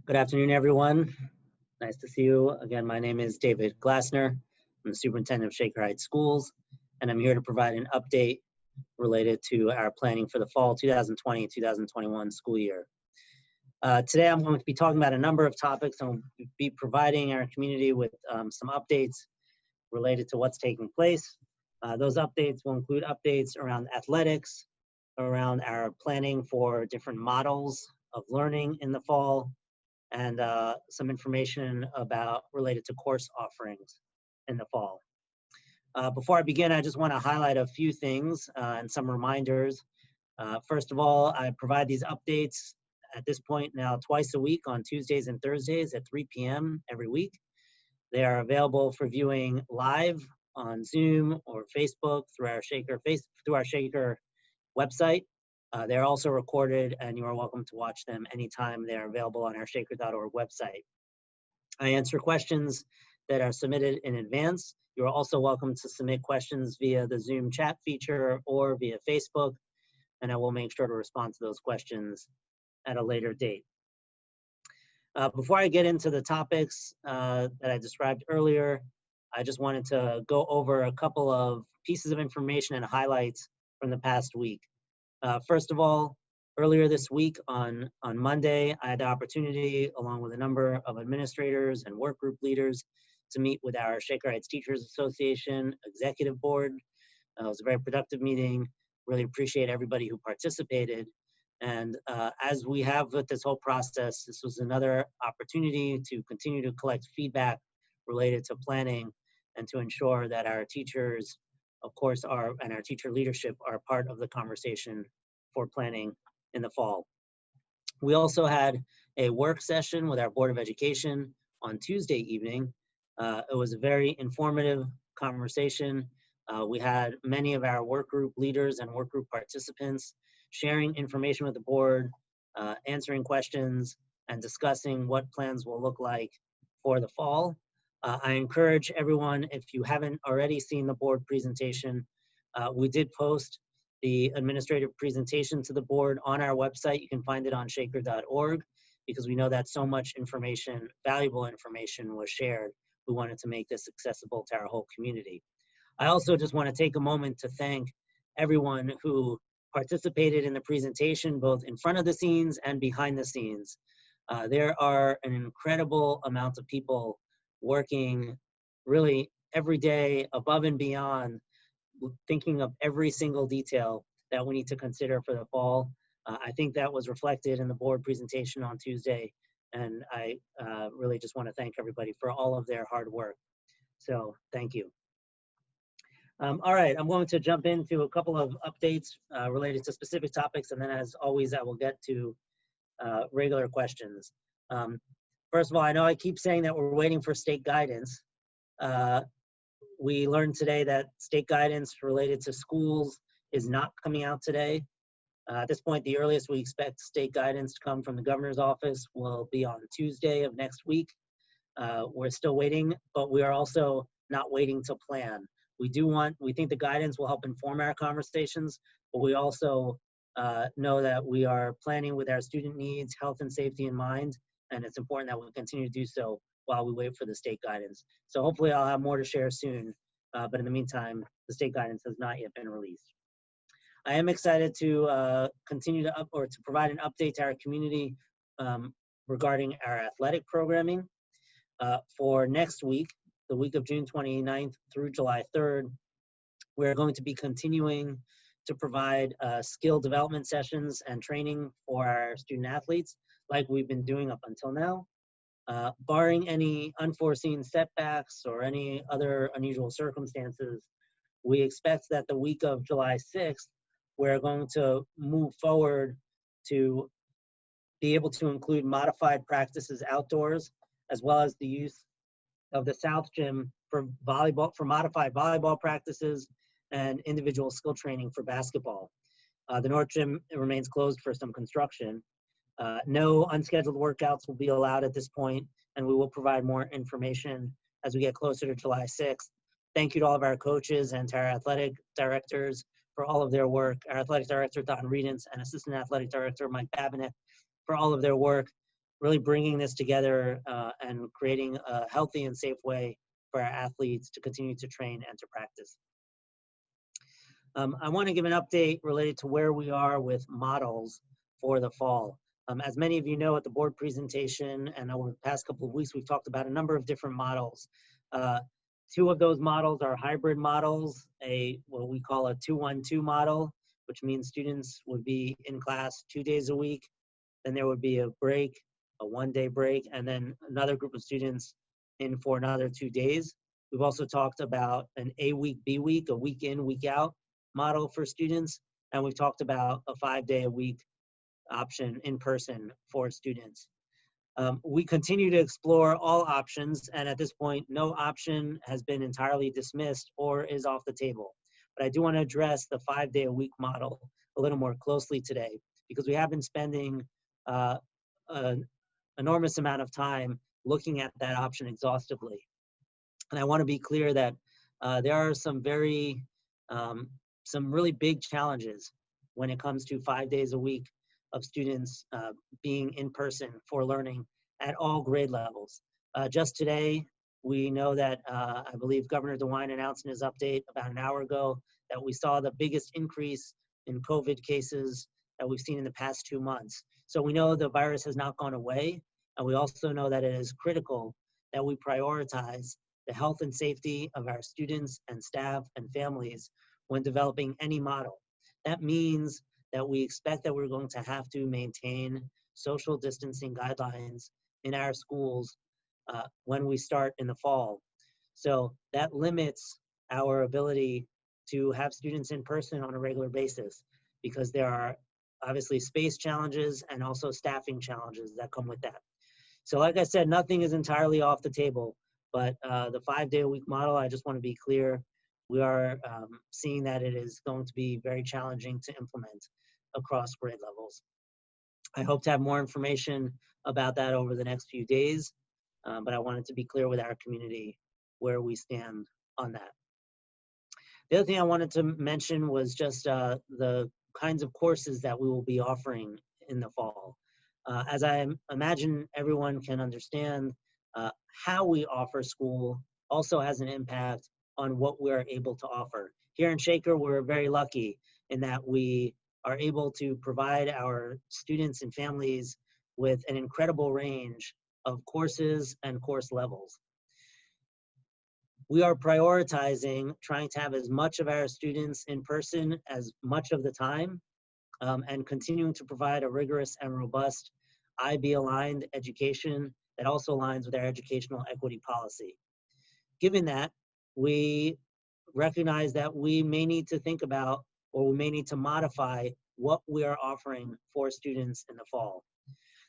Good afternoon, everyone. Nice to see you. Again, my name is David Glassner. I'm the superintendent of Shaker Heights Schools, and I'm here to provide an update related to our planning for the fall 2020-2021 school year. Today, I'm going to be talking about a number of topics. I'll be providing our community with some updates related to what's taking place. Those updates will include updates around athletics, around our planning for different models of learning in the fall, and some information related to course offerings in the fall. Before I begin, I just want to highlight a few things and some reminders. First of all, I provide these updates at this point now twice a week on Tuesdays and Thursdays at 3 p.m. every week. They are available for viewing live on Zoom or Facebook through our Shaker website. They're also recorded, and you are welcome to watch them anytime they're available on our shaker.org website. I answer questions that are submitted in advance. You're also welcome to submit questions via the Zoom chat feature or via Facebook, and I will make sure to respond to those questions at a later date. Before I get into the topics that I described earlier, I just wanted to go over a couple of pieces of information and highlights from the past week. First of all, earlier this week on Monday, I had the opportunity, along with a number of administrators and work group leaders, to meet with our Shaker Heights Teachers Association Executive Board. It was a very productive meeting. Really appreciate everybody who participated. And as we have with this whole process, this was another opportunity to continue to collect feedback related to planning and to ensure that our teachers, of course, and our teacher leadership are part of the conversation for planning in the fall. We also had a work session with our Board of Education on Tuesday evening. It was a very informative conversation. We had many of our work group leaders and work group participants sharing information with the board, answering questions, and discussing what plans will look like for the fall. I encourage everyone, if you haven't already seen the board presentation, we did post the administrative presentation to the board on our website. You can find it on shaker.org because we know that so much information, valuable information, was shared. We wanted to make this accessible to our whole community. I also just want to take a moment to thank everyone who participated in the presentation, both in front of the scenes and behind the scenes. There are an incredible amount of people working really every day above and beyond, thinking of every single detail that we need to consider for the fall. I think that was reflected in the board presentation on Tuesday, and I really just want to thank everybody for all of their hard work. So thank you. All right, I'm going to jump into a couple of updates related to specific topics, and then as always, I will get to regular questions. First of all, I know I keep saying that we're waiting for state guidance. We learned today that state guidance related to schools is not coming out today. At this point, the earliest we expect state guidance to come from the governor's office will be on Tuesday of next week. We're still waiting, but we are also not waiting to plan. We think the guidance will help inform our conversations, but we also know that we are planning with our student needs, health and safety in mind, and it's important that we continue to do so while we wait for the state guidance. So hopefully I'll have more to share soon, but in the meantime, the state guidance has not yet been released. I am excited to continue to provide an update to our community regarding our athletic programming. For next week, the week of June 29th through July 3rd, we're going to be continuing to provide skill development sessions and training for our student athletes like we've been doing up until now. Barring any unforeseen setbacks or any other unusual circumstances, we expect that the week of July 6th, we're going to move forward to be able to include modified practices outdoors, as well as the use of the South Gym for modified volleyball practices and individual skill training for basketball. The North Gym remains closed for some construction. No unscheduled workouts will be allowed at this point, and we will provide more information as we get closer to July 6th. Thank you to all of our coaches and to our athletic directors for all of their work. Our athletic director, Don Redens, and assistant athletic director, Mike Babinet, for all of their work really bringing this together and creating a healthy and safe way for our athletes to continue to train and to practice. I want to give an update related to where we are with models for the fall. As many of you know, at the board presentation and over the past couple of weeks, we've talked about a number of different models. Two of those models are hybrid models, what we call a 2-1-2 model, which means students would be in class 2 days a week. Then there would be a break, a 1-day break, and then another group of students in for another 2 days. We've also talked about an A week, B week, a week in, week out model for students. And we've talked about a 5-day-a-week option in person for students. We continue to explore all options, and at this point, no option has been entirely dismissed or is off the table. But I do want to address the 5-day-a-week model a little more closely today, because we have been spending an enormous amount of time looking at that option exhaustively. And I want to be clear that there are some really big challenges when it comes to 5 days a week of students being in person for learning at all grade levels. Just today, we know that I believe Governor DeWine announced in his update about an hour ago that we saw the biggest increase in COVID cases that we've seen in the past 2 months. So we know the virus has not gone away, and we also know that it is critical that we prioritize the health and safety of our students and staff and families when developing any model. That means that we expect that we're going to have to maintain social distancing guidelines in our schools when we start in the fall. So that limits our ability to have students in person on a regular basis, because there are obviously space challenges and also staffing challenges that come with that. So like I said, nothing is entirely off the table, but the 5-day-a-week model, I just want to be clear, we are seeing that it is going to be very challenging to implement across grade levels. I hope to have more information about that over the next few days, but I wanted to be clear with our community where we stand on that. The other thing I wanted to mention was just the kinds of courses that we will be offering in the fall. As I imagine everyone can understand, how we offer school also has an impact on what we're able to offer. Here in Shaker, we're very lucky in that we are able to provide our students and families with an incredible range of courses and course levels. We are prioritizing trying to have as much of our students in person as much of the time, and continuing to provide a rigorous and robust IB-aligned education that also aligns with our educational equity policy. Given that, we recognize that we may need to think about, or we may need to modify what we are offering for students in the fall.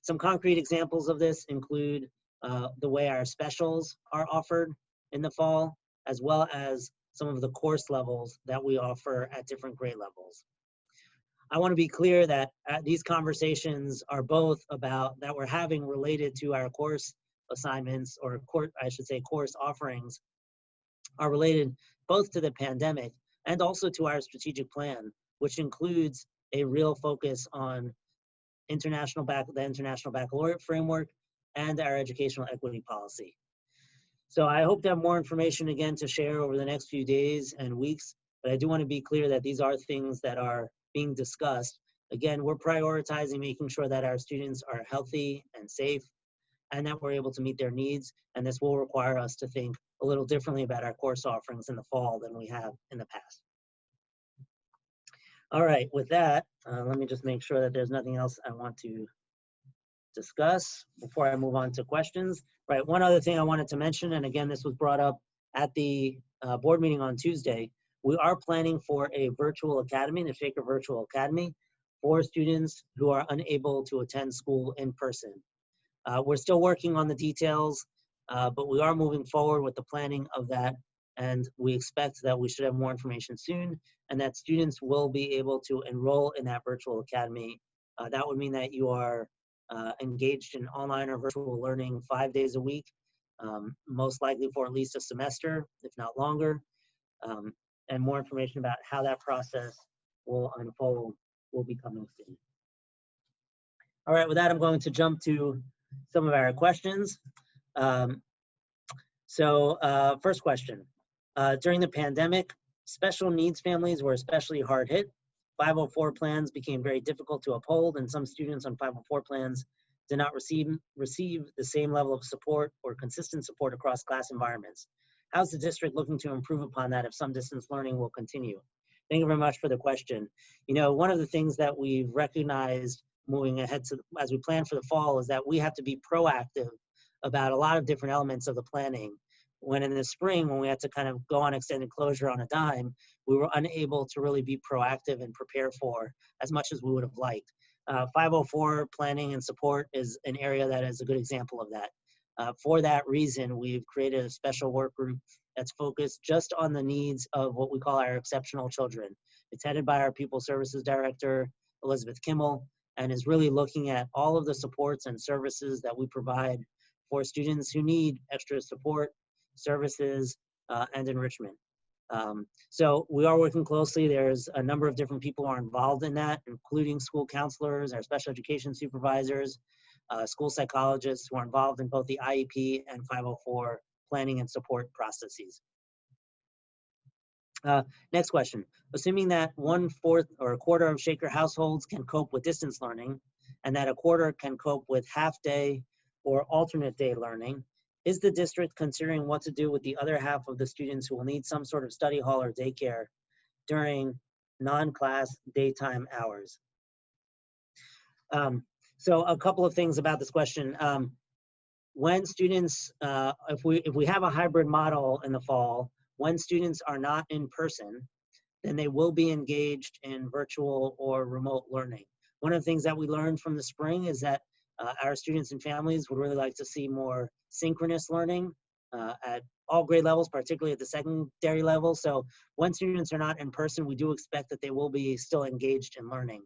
Some concrete examples of this include the way our specials are offered in the fall, as well as some of the course levels that we offer at different grade levels. I want to be clear that these conversations are both about that we're having related to our course assignments, or course offerings, are related both to the pandemic and also to our strategic plan, which includes a real focus on the International Baccalaureate Framework and our educational equity policy. So I hope to have more information again to share over the next few days and weeks, but I do want to be clear that these are things that are being discussed. Again, we're prioritizing making sure that our students are healthy and safe, and that we're able to meet their needs, and this will require us to think a little differently about our course offerings in the fall than we have in the past. All right, with that, let me just make sure that there's nothing else I want to discuss before I move on to questions. Right, one other thing I wanted to mention, and again, this was brought up at the board meeting on Tuesday, we are planning for a virtual academy, the Shaker Virtual Academy, for students who are unable to attend school in person. We're still working on the details, but we are moving forward with the planning of that, and we expect that we should have more information soon, and that students will be able to enroll in that virtual academy. That would mean that you are engaged in online or virtual learning 5 days a week, most likely for at least a semester, if not longer. And more information about how that process will unfold will be coming soon. All right, with that, I'm going to jump to some of our questions. First question. During the pandemic, special needs families were especially hard hit. 504 plans became very difficult to uphold, and some students on 504 plans did not receive the same level of support or consistent support across class environments. How's the district looking to improve upon that if some distance learning will continue? Thank you very much for the question. You know, one of the things that we've recognized moving ahead to as we plan for the fall is that we have to be proactive about a lot of different elements of the planning. When in the spring, when we had to kind of go on extended closure on a dime, we were unable to really be proactive and prepare for as much as we would have liked. 504 planning and support is an area that is a good example of that. For that reason, we've created a special work group that's focused just on the needs of what we call our exceptional children. It's headed by our People Services Director, Elizabeth Kimmel, and is really looking at all of the supports and services that we provide for students who need extra support, services, and enrichment. So we are working closely. There's a number of different people who are involved in that, including school counselors, our special education supervisors, school psychologists who are involved in both the IEP and 504 planning and support processes. Next question. Assuming that 1/4 or a quarter of Shaker households can cope with distance learning and that a quarter can cope with half-day or alternate day learning, is the district considering what to do with the other half of the students who will need some sort of study hall or daycare during non-class daytime hours? So a couple of things about this question. When students, if we have a hybrid model in the fall, when students are not in person, then they will be engaged in virtual or remote learning. One of the things that we learned from the spring is that our students and families would really like to see more synchronous learning at all grade levels, particularly at the secondary level. So when students are not in person, we do expect that they will be still engaged in learning.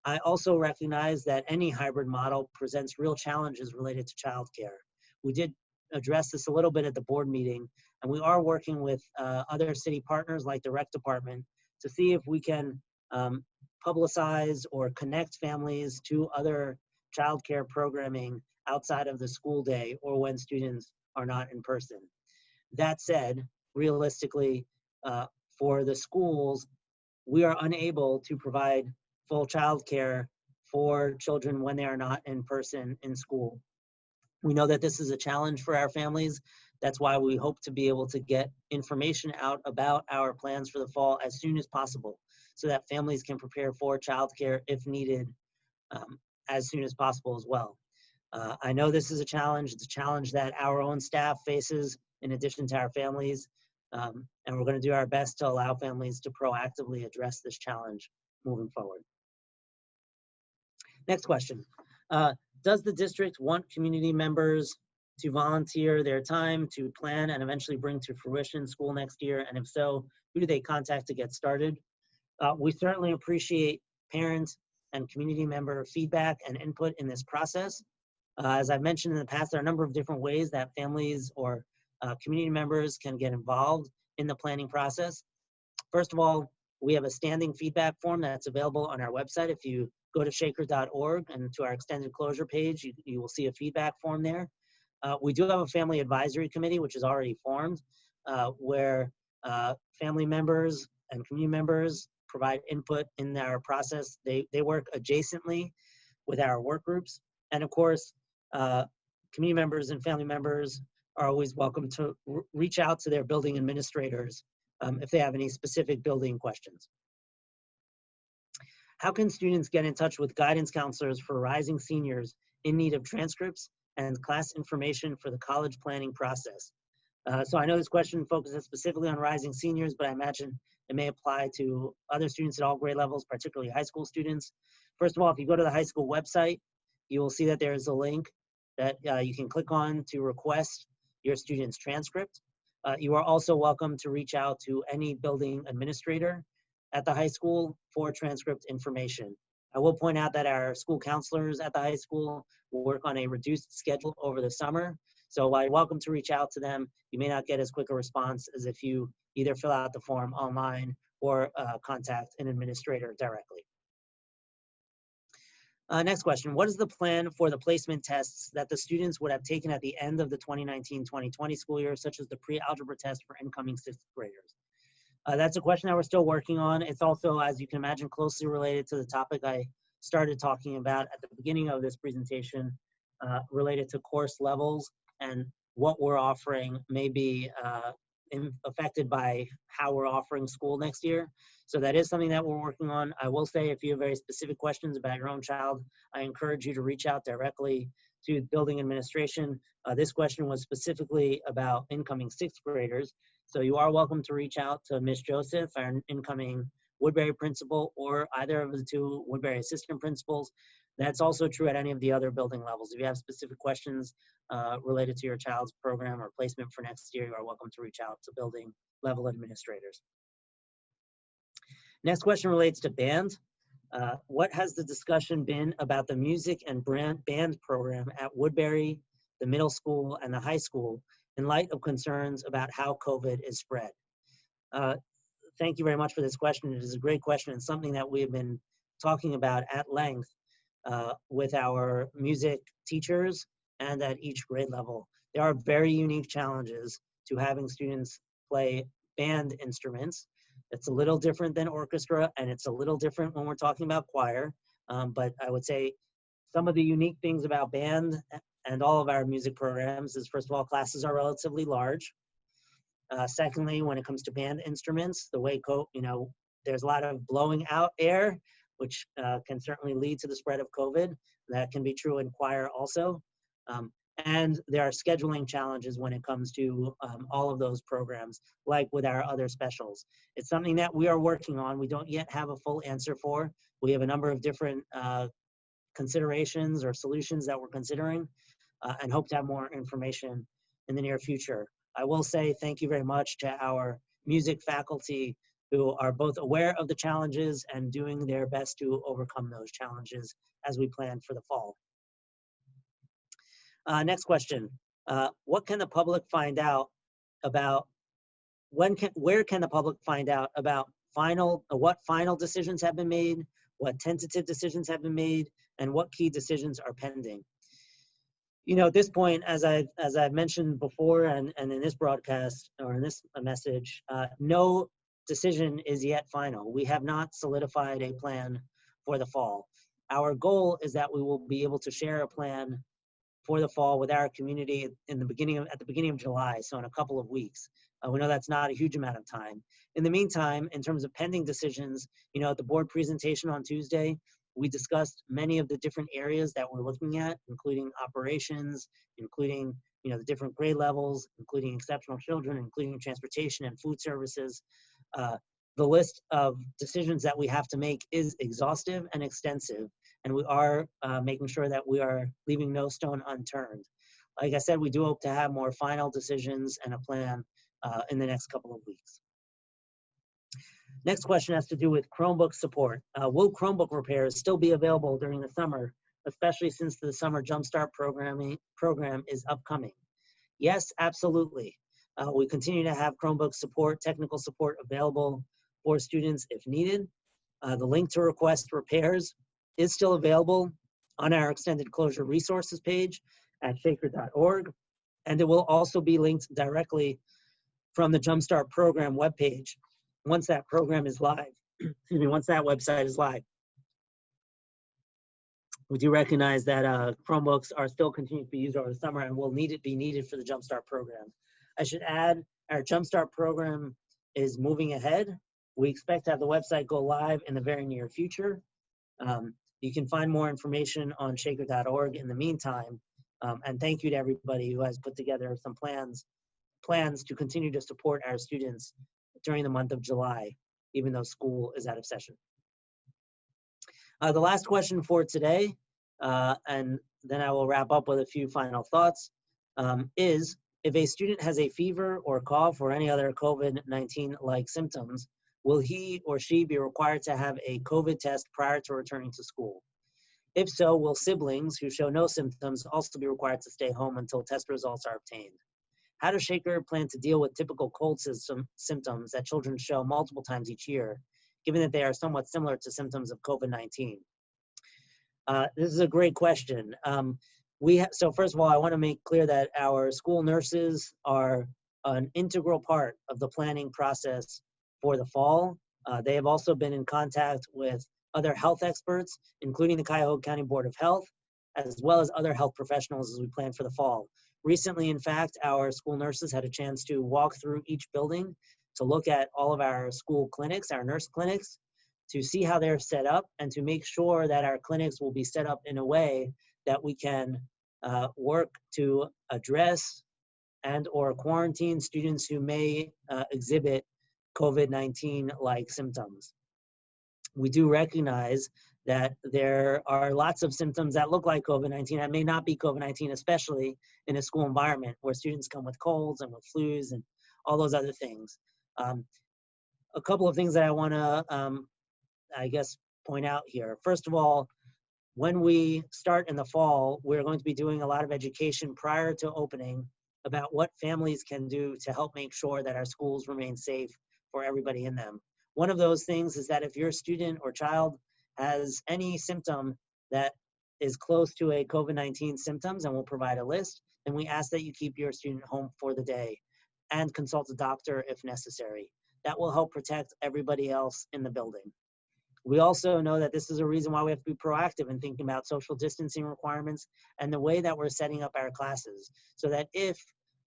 I also recognize that any hybrid model presents real challenges related to childcare. We did address this a little bit at the board meeting, and we are working with other city partners like the rec department to see if we can publicize or connect families to other childcare programming outside of the school day or when students are not in person. That said, realistically, for the schools, we are unable to provide full childcare for children when they are not in person in school. We know that this is a challenge for our families. That's why we hope to be able to get information out about our plans for the fall as soon as possible so that families can prepare for childcare if needed as soon as possible as well. I know this is a challenge. It's a challenge that our own staff faces in addition to our families, and we're going to do our best to allow families to proactively address this challenge moving forward. Next question. Does the district want community members to volunteer their time to plan and eventually bring to fruition school next year? And if so, who do they contact to get started? We certainly appreciate parents and community member feedback and input in this process. As I've mentioned in the past, there are a number of different ways that families or community members can get involved in the planning process. First of all, we have a standing feedback form that's available on our website. If you go to shaker.org and to our extended closure page, you will see a feedback form there. We do have a family advisory committee, which is already formed, where family members and community members provide input in our process. They work adjacently with our work groups. And of course, community members and family members are always welcome to reach out to their building administrators if they have any specific building questions. How can students get in touch with guidance counselors for rising seniors in need of transcripts and class information for the college planning process? So I know this question focuses specifically on rising seniors, but I imagine it may apply to other students at all grade levels, particularly high school students. First of all, if you go to the high school website, you will see that there is a link that you can click on to request your student's transcript. You are also welcome to reach out to any building administrator at the high school for transcript information. I will point out that our school counselors at the high school will work on a reduced schedule over the summer. So while you're welcome to reach out to them, you may not get as quick a response as if you either fill out the form online or contact an administrator directly. Next question, what is the plan for the placement tests that the students would have taken at the end of the 2019-2020 school year, such as the pre-algebra test for incoming sixth graders? That's a question that we're still working on. It's also, as you can imagine, closely related to the topic I started talking about at the beginning of this presentation, related to course levels, and what we're offering may be affected by how we're offering school next year. So that is something that we're working on. I will say, if you have very specific questions about your own child, I encourage you to reach out directly to building administration. This question was specifically about incoming sixth graders. So you are welcome to reach out to Ms. Joseph, our incoming Woodbury principal, or either of the two Woodbury assistant principals. That's also true at any of the other building levels. If you have specific questions related to your child's program or placement for next year, you are welcome to reach out to building level administrators. Next question relates to band. What has the discussion been about the music and band program at Woodbury, the middle school, and the high school in light of concerns about how COVID is spread? Thank you very much for this question. It is a great question and something that we have been talking about at length with our music teachers and at each grade level. There are very unique challenges to having students play band instruments. It's a little different than orchestra, and it's a little different when we're talking about choir. But I would say some of the unique things about band and all of our music programs is, first of all, classes are relatively large. Secondly, when it comes to band instruments, the way there's a lot of blowing out air, which can certainly lead to the spread of COVID. That can be true in choir also. And there are scheduling challenges when it comes to all of those programs, like with our other specials. It's something that we are working on. We don't yet have a full answer for. We have a number of different considerations or solutions that we're considering, and hope to have more information in the near future. I will say thank you very much to our music faculty, who are both aware of the challenges and doing their best to overcome those challenges as we plan for the fall. Next question. What can the public find out about, where can the public find out about what final decisions have been made, what tentative decisions have been made, and what key decisions are pending? At this point, as I've mentioned before, and in this broadcast or in this message, no decision is yet final. We have not solidified a plan for the fall. Our goal is that we will be able to share a plan for the fall with our community at the beginning of July, so in a couple of weeks. We know that's not a huge amount of time. In the meantime, in terms of pending decisions, at the board presentation on Tuesday, we discussed many of the different areas that we're looking at, including operations, including the different grade levels, including exceptional children, including transportation and food services. The list of decisions that we have to make is exhaustive and extensive, and we are making sure that we are leaving no stone unturned. Like I said, we do hope to have more final decisions and a plan in the next couple of weeks. Next question has to do with Chromebook support. Will Chromebook repairs still be available during the summer, especially since the summer Jumpstart program is upcoming? Yes, absolutely. We continue to have Chromebook support, technical support available for students if needed. The link to request repairs is still available on our extended closure resources page at shaker.org, and it will also be linked directly from the Jumpstart program webpage once that program is live. Once that website is live. We do recognize that Chromebooks are still continuing to be used over the summer and will be needed for the Jumpstart program. I should add, our Jumpstart program is moving ahead. We expect to have the website go live in the very near future. You can find more information on shaker.org in the meantime. And thank you to everybody who has put together some plans to continue to support our students during the month of July, even though school is out of session. The last question for today, and then I will wrap up with a few final thoughts, is if a student has a fever or cough or any other COVID-19-like symptoms, will he or she be required to have a COVID test prior to returning to school? If so, will siblings who show no symptoms also be required to stay home until test results are obtained? How does Shaker plan to deal with typical cold symptoms that children show multiple times each year, given that they are somewhat similar to symptoms of COVID-19? This is a great question. So first of all, I want to make clear that our school nurses are an integral part of the planning process for the fall. They have also been in contact with other health experts, including the Cuyahoga County Board of Health, as well as other health professionals as we plan for the fall. Recently, in fact, our school nurses had a chance to walk through each building to look at all of our school clinics, our nurse clinics, to see how they're set up and to make sure that our clinics will be set up in a way that we can work to address and or quarantine students who may exhibit COVID-19 like symptoms. We do recognize that there are lots of symptoms that look like COVID-19 that may not be COVID-19, especially in a school environment where students come with colds and with flus and all those other things. A couple of things that I want to, I guess, point out here. First of all, when we start in the fall, we're going to be doing a lot of education prior to opening about what families can do to help make sure that our schools remain safe for everybody in them. One of those things is that if your student or child has any symptom that is close to a COVID-19 symptoms, and we'll provide a list, then we ask that you keep your student home for the day and consult a doctor if necessary. That will help protect everybody else in the building. We also know that this is a reason why we have to be proactive in thinking about social distancing requirements and the way that we're setting up our classes, so that if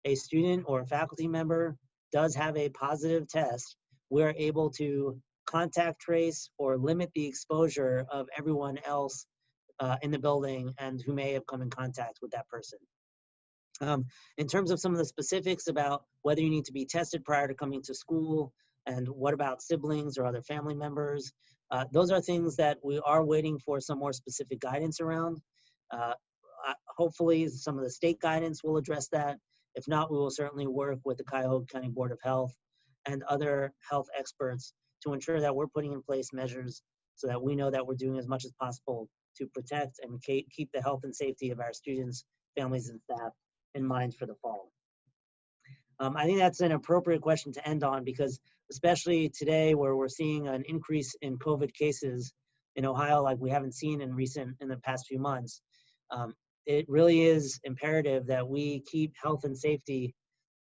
a student or a faculty member does have a positive test, we're able to contact trace or limit the exposure of everyone else in the building and who may have come in contact with that person. In terms of some of the specifics about whether you need to be tested prior to coming to school and what about siblings or other family members, those are things that we are waiting for some more specific guidance around. Hopefully some of the state guidance will address that. If not, we will certainly work with the Cuyahoga County Board of Health and other health experts to ensure that we're putting in place measures so that we know that we're doing as much as possible to protect and keep the health and safety of our students, families, and staff in mind for the fall. I think that's an appropriate question to end on, because especially today where we're seeing an increase in COVID cases in Ohio like we haven't seen in the past few months, it really is imperative that we keep health and safety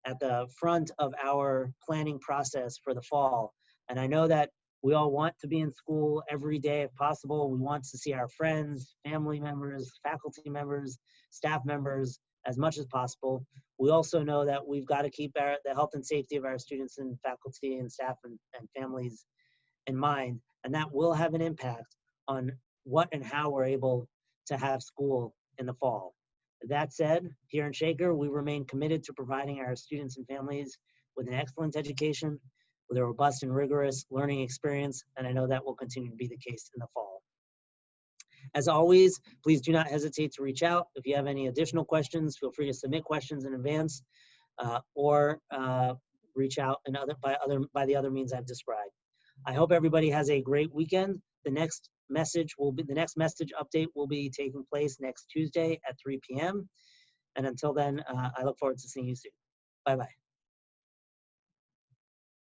at the front of our planning process for the fall. And I know that we all want to be in school every day if possible. We want to see our friends, family members, faculty members, staff members as much as possible. We also know that we've got to keep the health and safety of our students and faculty and staff and families in mind, and that will have an impact on what and how we're able to have school in the fall. That said, here in Shaker, we remain committed to providing our students and families with an excellent education, with a robust and rigorous learning experience, and I know that will continue to be the case in the fall. As always, please do not hesitate to reach out. If you have any additional questions, feel free to submit questions in advance or reach out by the other means I've described. I hope everybody has a great weekend. The next message update will be taking place next Tuesday at 3 p.m. And until then, I look forward to seeing you soon. Bye-bye.